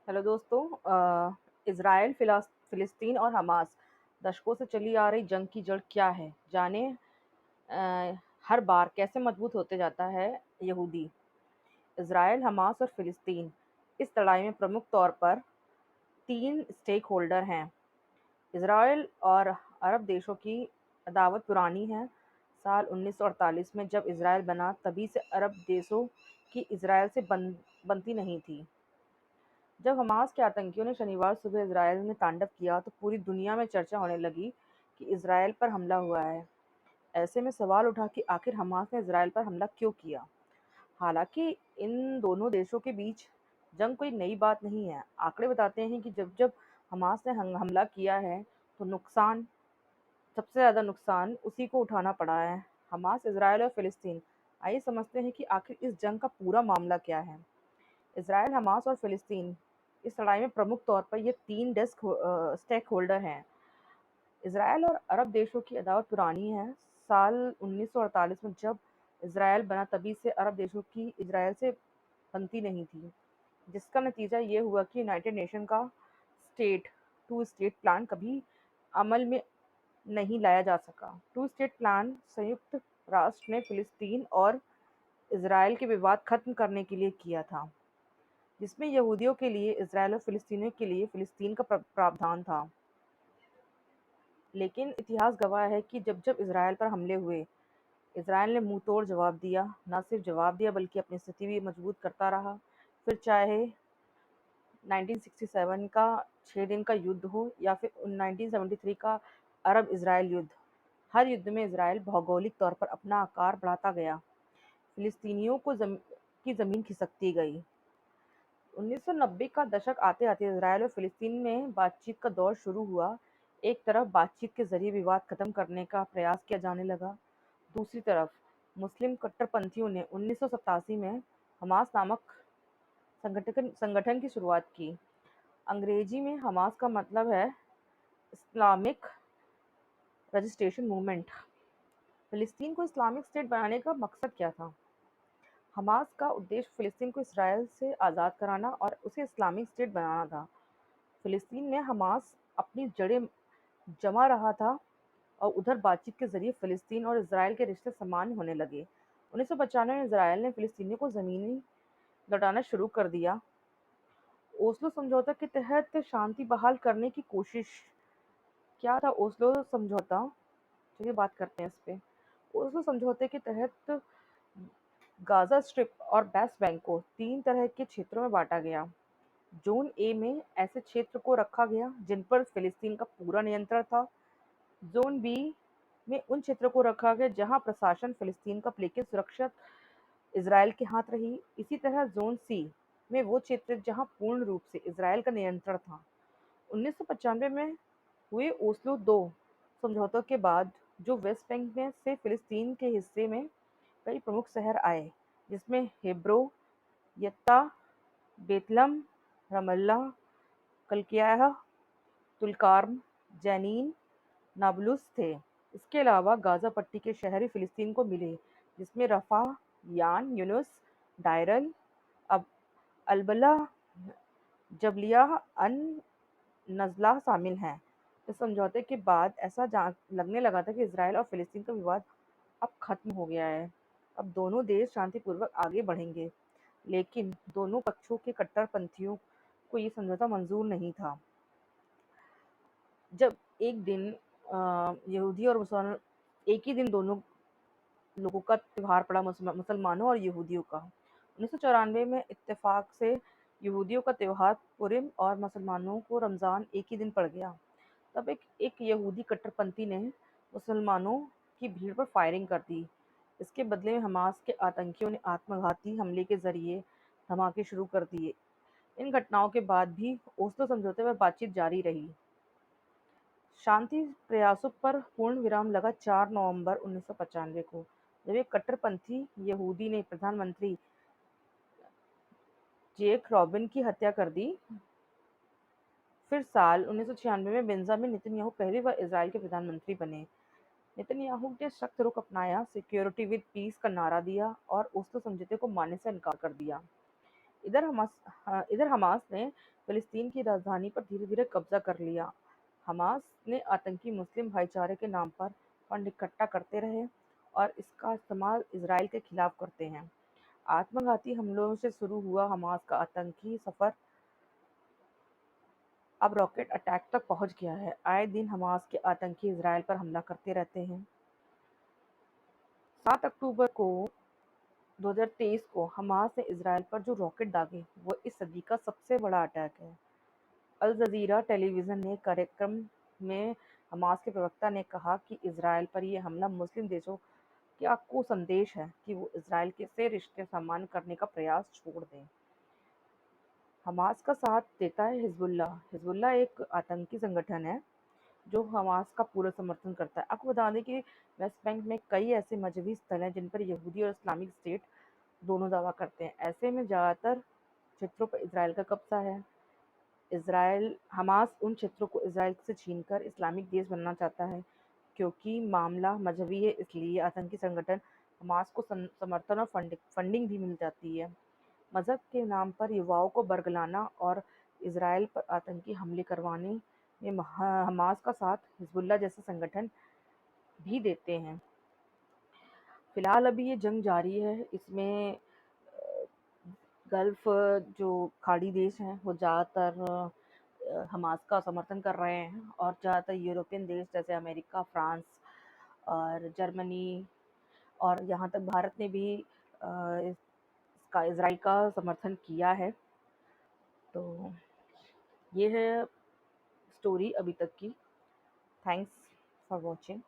Hello दोस्तों। Israel फ़िलिस्तीन और Hamas दशकों से चली आ रही जंग की जड़ क्या है जाने। हर बार कैसे मजबूत होते जाता है यहूदी। इज़राइल, हमास और फ़िलिस्तीन इस लड़ाई में प्रमुख तौर पर तीन स्टेक होल्डर हैं। इज़राइल और अरब देशों की अदावत पुरानी है। साल 1948 में जब इज़राइल बना तभी से अरब देशों की इज़राइल से बनती नहीं थी। जब हमास के आतंकियों ने शनिवार सुबह इजरायल में तांडव किया तो पूरी दुनिया में चर्चा होने लगी कि इजरायल पर हमला हुआ है। ऐसे में सवाल उठा कि आखिर हमास ने इजरायल पर हमला क्यों किया। हालांकि इन दोनों देशों के बीच जंग कोई नई बात नहीं है। आंकड़े बताते हैं कि जब जब हमास ने हमला किया है तो सबसे ज्यादा नुकसान उसी को उठाना पड़ा है। हमास, इजरायल और फिलिस्तीन। आइए समझते हैं कि आखिर इस जंग का पूरा मामला क्या है। इसराइल, हमास और फिलिस्तीन इस लड़ाई में प्रमुख तौर पर ये तीन स्टेक होल्डर हैं। इसराइल और अरब देशों की अदावत पुरानी है। साल 1948 में जब इसराइल बना तभी से अरब देशों की इसराइल से बनती नहीं थी, जिसका नतीजा ये हुआ कि यूनाइटेड नेशन का स्टेट टू स्टेट प्लान कभी अमल में नहीं लाया जा सका। टू स्टेट प्लान संयुक्त राष्ट्र ने फिलिस्तीन और इसराइल के विवाद खत्म करने के लिए किया था, जिसमें यहूदियों के लिए इज़राइल और फ़िलिस्तीनियों के लिए फ़िलिस्तीन का प्रावधान था। लेकिन इतिहास गवाह है कि जब-जब इज़राइल पर हमले हुए, इज़राइल ने मुंहतोड़ जवाब दिया। न सिर्फ जवाब दिया बल्कि अपनी स्थिति भी मजबूत करता रहा। फिर चाहे 1967 का 6 दिन का युद्ध हो या फिर 1973 का अरब-इज़राइल युद्ध, हर युद्ध में इज़राइल भौगोलिक तौर पर अपना आकार बढ़ाता गया। फ़िलिस्तीनियों की ज़मीन खिसकती गई। 1990 का दशक आते-आते इज़राइल और फ़िलिस्तीन में बातचीत का दौर शुरू हुआ। एक तरफ बातचीत के ज़रिए विवाद खत्म करने का प्रयास किया जाने लगा। दूसरी तरफ मुस्लिम कट्टरपंथियों ने 1987 में हमास नामक संगठन की शुरुआत की। अंग्रेजी में हमास का मतलब है इस्लामिक रजिस्ट्रेशन मूवमेंट। फ़िलिस्तीन को इस्लामिक स्टेट बनाने का मकसद क्या था? हमास का उद्देश्य फ़िलिस्तीन को इसराइल से आज़ाद कराना और उसे इस्लामिक स्टेट बनाना था। फ़िलिस्तीन में हमास अपनी जड़ें जमा रहा था और उधर बातचीत के ज़रिए फ़िलिस्तीन और इज़राइल के रिश्ते सामान्य होने लगे। 1995 में इज़राइल ने फ़िलिस्तीनियों को ज़मीनी लौटाना शुरू कर दिया। ओस्लो समझौता के तहत शांति बहाल करने की कोशिश। क्या था ओस्लो समझौता? चलिए बात करते हैं इस पे। ओस्लो समझौते के तहत गाज़ा स्ट्रिप और वेस्ट बैंक को 3 तरह के क्षेत्रों में बाँटा गया। ज़ोन ए में ऐसे क्षेत्र को रखा गया जिन पर फ़िलिस्तीन का पूरा नियंत्रण था। ज़ोन बी में उन क्षेत्रों को रखा गया जहां प्रशासन फ़िलिस्तीन का, लेकिन सुरक्षा इज़राइल के हाथ रही। इसी तरह ज़ोन सी में वो क्षेत्र जहां पूर्ण रूप से इज़राइल का नियंत्रण था। 1995 में हुए ओस्लो दो समझौतों के बाद जो वेस्ट बैंक में से फ़िलिस्तीन के हिस्से में कई प्रमुख शहर आए, जिसमें हेब्रो, यत्ता, बेतलहम, रमल्ला, कल्कियाह, तुलकार्म, जैनीन, नाब्लुस थे। इसके अलावा गाज़ा पट्टी के शहरी फ़िलिस्तीन को मिले, जिसमें रफ़ाह, यान यूनुस, डायर अब अल-बला, जबलिया अन नज़ला शामिल हैं। इस समझौते के बाद ऐसा लगने लगा था कि इज़राइल और फ़िलिस्तीन का विवाद अब खत्म हो गया है। अब दोनों देश शांतिपूर्वक आगे बढ़ेंगे। लेकिन दोनों पक्षों के कट्टरपंथियों को ये समझौता मंजूर नहीं था। जब एक दिन यहूदी और मुसलमान एक ही दिन दोनों लोगों का त्योहार पड़ा, मुसलमानों और यहूदियों का। 1994 में इत्तेफाक से यहूदियों का त्योहार पुरिम और मुसलमानों को रमज़ान एक ही दिन पड़ गया। तब एक यहूदी कट्टरपंथी ने मुसलमानों की भीड़ पर फायरिंग कर दी। इसके बदले में हमास के आतंकियों ने आत्मघाती हमले के जरिए धमाके शुरू कर दिए। इन घटनाओं के बाद भी ओस्लो समझौते पर बातचीत जारी रही। शांति प्रयासों पर पूर्ण विराम लगा 4 नवंबर 1995 को, जब एक कट्टरपंथी यहूदी ने प्रधानमंत्री जेक रॉबिन की हत्या कर दी। फिर साल 1996 में बेंजामिन नेतन्याहू पहली बार इजराइल के प्रधानमंत्री बने। नेतन्याहू ने सख्त रुख अपनाया, सिक्योरिटी विद पीस का नारा दिया और ओस्लो समझौते को मानने से इनकार कर दिया। इधर हमास ने फिलिस्तीन की राजधानी पर धीरे-धीरे कब्जा कर लिया। हमास ने आतंकी मुस्लिम भाईचारे के नाम पर फंड इकट्ठा करते रहे और इसका इस्तेमाल इजराइल के खिलाफ करते हैं। आत्मघाती हमलों से शुरू हुआ हमास का आतंकी सफर अब रॉकेट अटैक तक पहुंच गया है। आए दिन हमास के आतंकी इजराइल पर हमला करते रहते हैं। 7 अक्टूबर को 2023 को हमास ने इजराइल पर जो रॉकेट दागे वो इस सदी का सबसे बड़ा अटैक है। अल जजीरा टेलीविजन ने कार्यक्रम में हमास के प्रवक्ता ने कहा कि इजराइल पर यह हमला मुस्लिम देशों को संदेश है कि वो इजराइल के से रिश्ते सामान्य करने का प्रयास छोड़ दें। हमास का साथ देता है हिजबुल्लाह। हिजबुल्लाह एक आतंकी संगठन है जो हमास का पूरा समर्थन करता है। आपको बता दें कि वेस्ट बैंक में कई ऐसे मजहबी स्थल हैं जिन पर यहूदी और इस्लामिक स्टेट दोनों दावा करते हैं। ऐसे में ज़्यादातर क्षेत्रों पर इसराइल का कब्जा है। इसराइल हमास उन क्षेत्रों को इसराइल से छीनकर इस्लामिक देश बनना चाहता है। क्योंकि मामला मजहबी है, इसलिए आतंकी संगठन हमास को समर्थन और फंडिंग भी मिल जाती है। मज़हब के नाम पर युवाओं को बरगलाना और इसराइल पर आतंकी हमले करवाने में हमास का साथ हिजबुल्लाह जैसे संगठन भी देते हैं। फिलहाल अभी ये जंग जारी है। इसमें गल्फ जो खाड़ी देश हैं वो ज़्यादातर हमास का समर्थन कर रहे हैं और ज़्यादातर यूरोपियन देश जैसे अमेरिका, फ्रांस और जर्मनी और यहाँ तक भारत ने भी इसका इसराइल का समर्थन किया है। तो ये है स्टोरी अभी तक की। Thanks for watching.